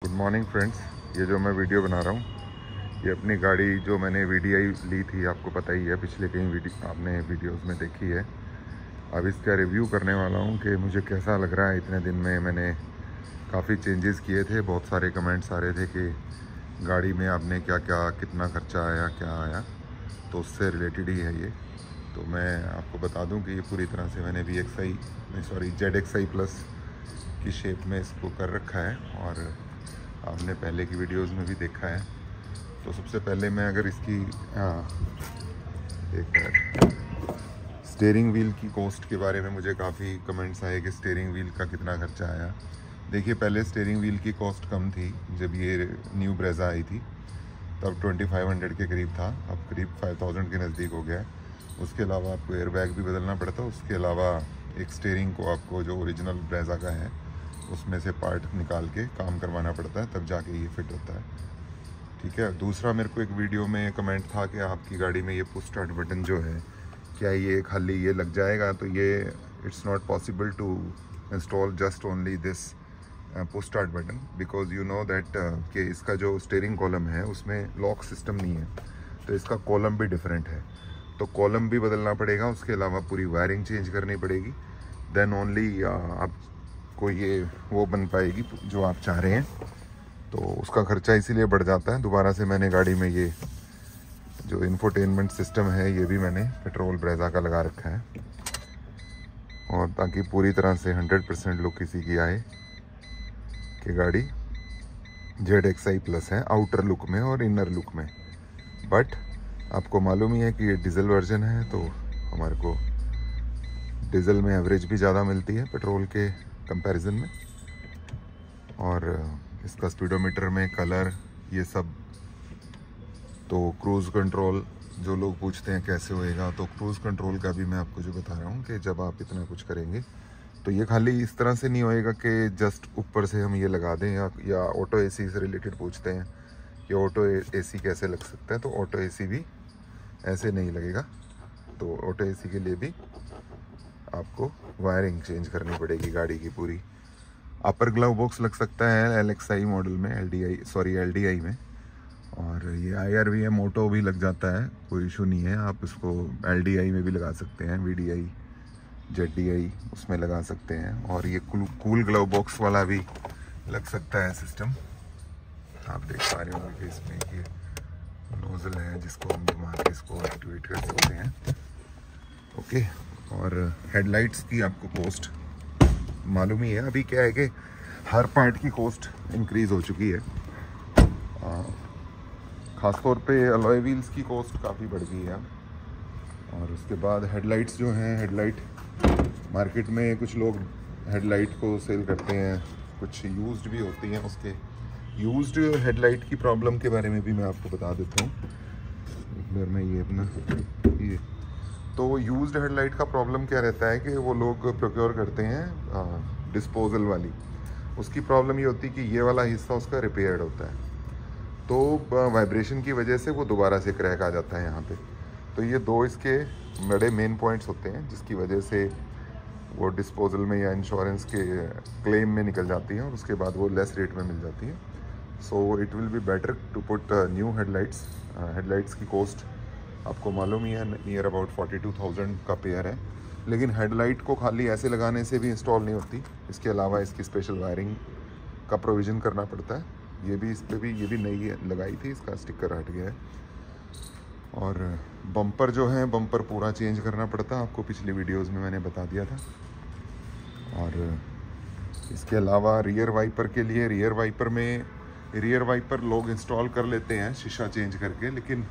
Good morning friends. ये जो मैं वीडियो बना रहा हूँ ये अपनी गाड़ी जो मैंने VDI ली थी, आपको पता ही है, पिछले कई आपने वीडियोस में देखी है। अब इसका रिव्यू करने वाला हूँ कि मुझे कैसा लग रहा है। इतने दिन में मैंने काफ़ी चेंजेस किए थे, बहुत सारे कमेंट्स आ रहे थे कि गाड़ी में आपने क्या क्या कितना खर्चा आया, क्या आया, तो उससे रिलेटेड ही है ये। तो मैं आपको बता दूं कि ये पूरी तरह से मैंने ZXi प्लस की शेप में इसको कर रखा है और आपने पहले की वीडियोस में भी देखा है। तो सबसे पहले मैं अगर इसकी एक मिनट, स्टीयरिंग व्हील की कॉस्ट के बारे में मुझे काफ़ी कमेंट्स आए कि स्टीयरिंग व्हील का कितना खर्चा आया। देखिए, पहले स्टीयरिंग व्हील की कॉस्ट कम थी, जब ये न्यू ब्रेजा आई थी तब 2500 के करीब था, अब करीब 5000 के नज़दीक हो गया है। उसके अलावा आपको एयर बैग भी बदलना पड़ता है। उसके अलावा एक स्टीयरिंग को आपको जो ओरिजिनल ब्रेजा का है उसमें से पार्ट निकाल के काम करवाना पड़ता है, तब जाके ये फिट होता है। ठीक है। दूसरा, मेरे को एक वीडियो में कमेंट था कि आपकी गाड़ी में ये पुश स्टार्ट बटन जो है, क्या ये खाली ये लग जाएगा? तो ये it's not possible to install just only this push start button, because you know that कि इसका जो स्टीयरिंग कॉलम है उसमें लॉक सिस्टम नहीं है, तो इसका कॉलम भी डिफरेंट है, तो कॉलम भी बदलना पड़ेगा। उसके अलावा पूरी वायरिंग चेंज करनी पड़ेगी, देन ओनली आपको ये वो बन पाएगी जो आप चाह रहे हैं। तो उसका खर्चा इसीलिए बढ़ जाता है। दोबारा से मैंने गाड़ी में ये जो इंफोटेनमेंट सिस्टम है ये भी मैंने पेट्रोल ब्रेजा का लगा रखा है, और ताकि पूरी तरह से 100% लुक इसी की आए कि गाड़ी ZXi प्लस है आउटर लुक में और इनर लुक में। बट आपको मालूम ही है कि ये डीजल वर्जन है, तो हमारे को डीजल में एवरेज भी ज़्यादा मिलती है पेट्रोल के कंपैरिजन में। और इसका स्पीडोमीटर में कलर ये सब, तो क्रूज़ कंट्रोल जो लोग पूछते हैं कैसे होएगा, तो क्रूज़ कंट्रोल का भी मैं आपको जो बता रहा हूँ कि जब आप इतना कुछ करेंगे तो ये खाली इस तरह से नहीं होएगा कि जस्ट ऊपर से हम ये लगा दें, या ऑटो AC से रिलेटेड पूछते हैं कि ऑटो AC कैसे लग सकता है, तो ऑटो AC भी ऐसे नहीं लगेगा। तो ऑटो AC के लिए भी आपको वायरिंग चेंज करनी पड़ेगी गाड़ी की पूरी। अपर ग्लव बॉक्स लग सकता है LXi मॉडल में, LDI में, और ये IRVM ऑटो भी लग जाता है, कोई इशू नहीं है। आप इसको LDI में भी लगा सकते हैं, VDI ZDI उसमें लगा सकते हैं। और ये कूल ग्लव बॉक्स वाला भी लग सकता है सिस्टम। आप देख पा रहे होंगे कि इसमें ये नोजल है जिसको हम घुमा के इसको एक्टिवेट कर सकते हैं। ओके। और हेडलाइट्स की आपको कॉस्ट मालूम ही है। अभी क्या है कि हर पार्ट की कॉस्ट इंक्रीज़ हो चुकी है, ख़ासतौर पे अलॉय व्हील्स की कॉस्ट काफ़ी बढ़ गई है। और उसके बाद हेडलाइट्स जो हैं, हेडलाइट मार्केट में कुछ लोग हेडलाइट को सेल करते हैं, कुछ यूज्ड भी होती हैं। उसके यूज्ड हेडलाइट की प्रॉब्लम के बारे में भी मैं आपको बता देता हूँ। एक बार मैं ये अपना ये, तो यूज्ड हेडलाइट का प्रॉब्लम क्या रहता है कि वो लोग प्रोक्योर करते हैं डिस्पोजल वाली। उसकी प्रॉब्लम ये होती है कि ये वाला हिस्सा उसका रिपेयर्ड होता है, तो वाइब्रेशन की वजह से वो दोबारा से क्रैक आ जाता है यहाँ पे। तो ये दो इसके बड़े मेन पॉइंट्स होते हैं जिसकी वजह से वो डिस्पोजल में या इंश्योरेंस के क्लेम में निकल जाती हैं, और उसके बाद वो लेस रेट में मिल जाती हैं। So it will be better to put new headlights. Headlights की कॉस्ट आपको मालूम ही है, नियर अबाउट 42,000 का पेयर है। लेकिन हेडलाइट को खाली ऐसे लगाने से भी इंस्टॉल नहीं होती, इसके अलावा इसकी स्पेशल वायरिंग का प्रोविज़न करना पड़ता है। ये भी इस पर भी ये भी नई लगाई थी, इसका स्टिकर हट गया है। और बम्पर जो है, बम्पर पूरा चेंज करना पड़ता है, आपको पिछली वीडियोस में मैंने बता दिया था। और इसके अलावा रियर वाइपर के लिए, रियर वाइपर लोग इंस्टॉल कर लेते हैं शीशा चेंज करके, लेकिन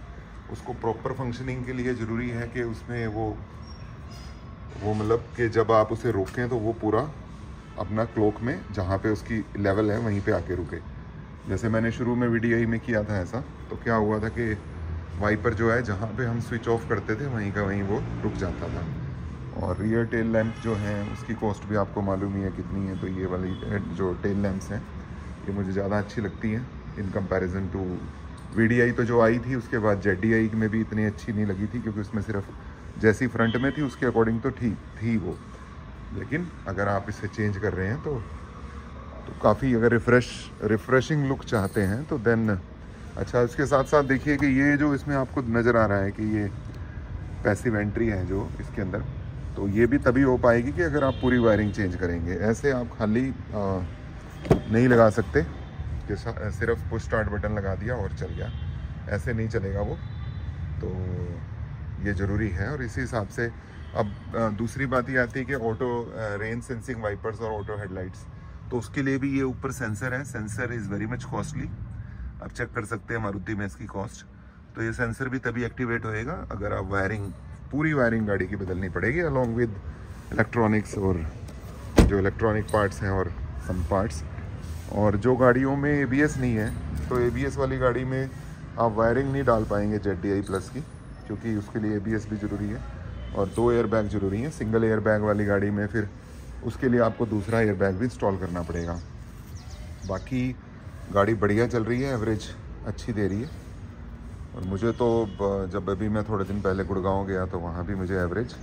उसको प्रॉपर फंक्शनिंग के लिए ज़रूरी है कि उसमें वो मतलब कि जब आप उसे रोकें तो वो पूरा अपना क्लॉक में जहाँ पे उसकी लेवल है वहीं पे आके रुके। जैसे मैंने शुरू में VDI में किया था ऐसा, तो क्या हुआ था कि वाइपर जो है जहाँ पे हम स्विच ऑफ करते थे वहीं का वहीं वो रुक जाता था। और रियर टेल लैंप जो हैं उसकी कॉस्ट भी आपको मालूम ही है कितनी है। तो ये वाली जो टेल लैंप्स हैं ये मुझे ज़्यादा अच्छी लगती हैं इन कंपैरिजन टू VDI। तो जो आई थी उसके बाद ZDI में भी इतनी अच्छी नहीं लगी थी, क्योंकि उसमें सिर्फ जैसी फ्रंट में थी उसके अकॉर्डिंग तो ठीक थी वो, लेकिन अगर आप इसे चेंज कर रहे हैं तो काफ़ी अगर रिफ़्रेशिंग लुक चाहते हैं तो देन अच्छा। इसके साथ साथ देखिए कि ये जो इसमें आपको नज़र आ रहा है कि ये पैसिव एंट्री है जो इसके अंदर, तो ये भी तभी हो पाएगी कि अगर आप पूरी वायरिंग चेंज करेंगे। ऐसे आप खाली नहीं लगा सकते कि सिर्फ पुश स्टार्ट बटन लगा दिया और चल गया, ऐसे नहीं चलेगा वो। तो ये ज़रूरी है। और इसी हिसाब से अब दूसरी बात ये आती है कि ऑटो रेन सेंसिंग वाइपर्स और ऑटो हेडलाइट्स, तो उसके लिए भी ये ऊपर सेंसर है। Sensor is very much costly, आप चेक कर सकते हैं मारुति में इसकी कॉस्ट। तो ये सेंसर भी तभी एक्टिवेट होएगा अगर आप पूरी वायरिंग गाड़ी की बदलनी पड़ेगी अलॉन्ग विद इलेक्ट्रॉनिक्स और जो इलेक्ट्रॉनिक पार्ट्स हैं और सम पार्ट्स। और जो गाड़ियों में ABS नहीं है, तो ABS वाली गाड़ी में आप वायरिंग नहीं डाल पाएंगे ZDI प्लस की, क्योंकि उसके लिए ABS भी ज़रूरी है और 2 एयर बैग ज़रूरी हैं। सिंगल एयर बैग वाली गाड़ी में फिर उसके लिए आपको दूसरा एयर बैग भी इंस्टॉल करना पड़ेगा। बाकी गाड़ी बढ़िया चल रही है, एवरेज अच्छी दे रही है। और मुझे तो जब अभी मैं थोड़े दिन पहले गुड़गांव गया तो वहाँ भी मुझे एवरेज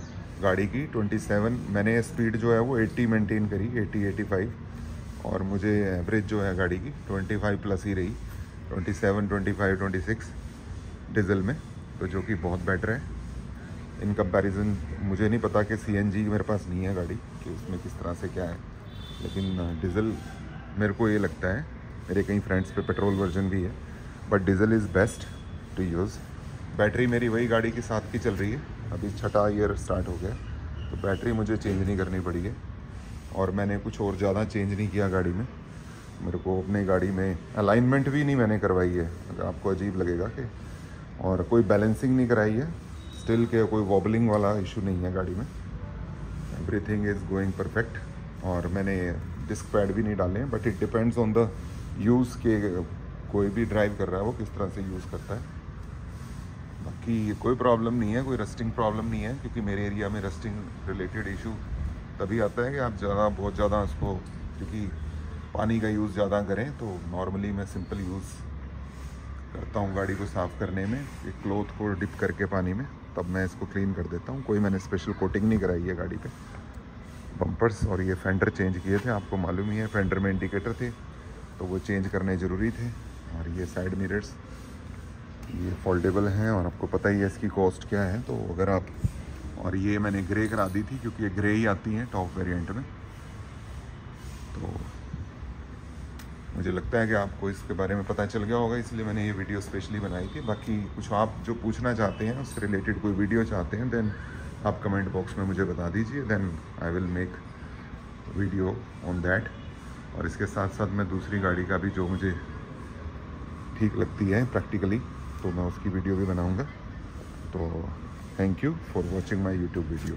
गाड़ी की 27, मैंने स्पीड जो है वो 80 मेंटेन करी, 80-85, और मुझे एवरेज जो है गाड़ी की 25 प्लस ही रही, 27, 25, 26 डीजल में, तो जो कि बहुत बेटर है इन कंपैरिजन। मुझे नहीं पता कि CNG मेरे पास नहीं है गाड़ी कि उसमें किस तरह से क्या है, लेकिन डीजल मेरे को ये लगता है, मेरे कई फ्रेंड्स पे पेट्रोल वर्जन भी है, but diesel is best to use. Battery मेरी वही गाड़ी के साथ की चल रही है, अभी 6वां ईयर स्टार्ट हो गया, तो बैटरी मुझे चेंज नहीं करनी पड़ी है। और मैंने कुछ और ज़्यादा चेंज नहीं किया गाड़ी में। मेरे को अपनी गाड़ी में अलाइनमेंट भी नहीं मैंने करवाई है, अगर आपको अजीब लगेगा कि, और कोई बैलेंसिंग नहीं कराई है स्टिल के, कोई वॉबलिंग वाला इशू नहीं है गाड़ी में, एवरीथिंग इज़ गोइंग परफेक्ट। और मैंने डिस्क पैड भी नहीं डाले हैं, but it depends on the use के, कोई भी ड्राइव कर रहा है वो किस तरह से यूज़ करता है। बाकी कोई प्रॉब्लम नहीं है, कोई रस्टिंग प्रॉब्लम नहीं है, क्योंकि मेरे एरिया में रस्टिंग रिलेटेड इशू तभी आता है कि आप बहुत ज़्यादा उसको, क्योंकि पानी का यूज़ ज़्यादा करें। तो नॉर्मली मैं सिंपल यूज़ करता हूँ गाड़ी को साफ़ करने में, एक क्लॉथ को डिप करके पानी में, तब मैं इसको क्लीन कर देता हूँ। कोई मैंने स्पेशल कोटिंग नहीं कराई है गाड़ी पे। बम्पर्स और ये फेंडर चेंज किए थे, आपको मालूम ही है, फेंडर में इंडिकेटर थे तो वो चेंज करने ज़रूरी थे। और ये साइड मिरर्स ये फोल्डेबल हैं, और आपको पता ही है इसकी कॉस्ट क्या है। तो अगर आप, और ये मैंने ग्रे करा दी थी क्योंकि ये ग्रे ही आती हैं टॉप वेरिएंट में, तो मुझे लगता है कि आपको इसके बारे में पता चल गया होगा, इसलिए मैंने ये वीडियो स्पेशली बनाई थी। बाकी कुछ आप जो पूछना चाहते हैं उससे रिलेटेड कोई वीडियो चाहते हैं, देन आप कमेंट बॉक्स में मुझे बता दीजिए, then I will make video on that. और इसके साथ साथ मैं दूसरी गाड़ी का भी जो मुझे ठीक लगती है प्रैक्टिकली, तो मैं उसकी वीडियो भी बनाऊंगा। तो thank you for watching my YouTube video.